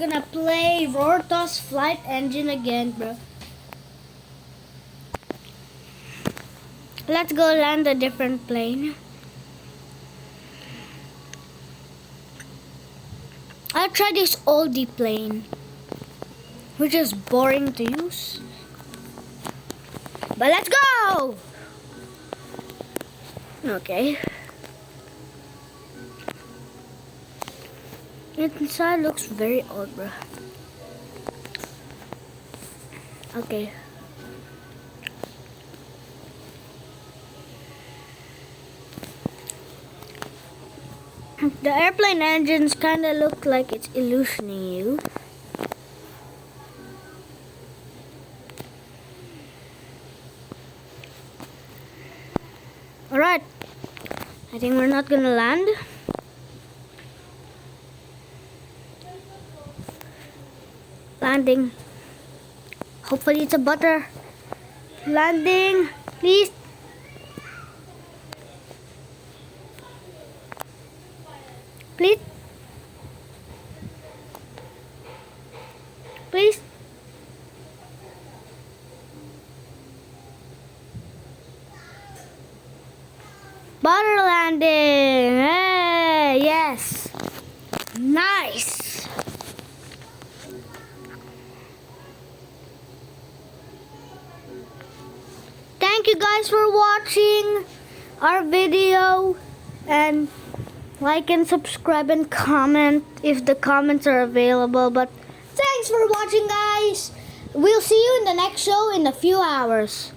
gonna play Rortos Flight Engine again, bro. Let's go land a different plane. I'll try this oldie plane, which is boring to use. But let's go! Okay. Inside looks very old, bro. Okay. The airplane engines kind of look like it's illusioning you. Alright. I think we're not gonna land. Landing. Hopefully it's a butter. Landing. Please. Please. Please. Butter landing. Hey, yes. Nice. Thank you guys for watching our video, and like and subscribe and comment if the comments are available. But thanks for watching, guys. We'll see you in the next show in a few hours.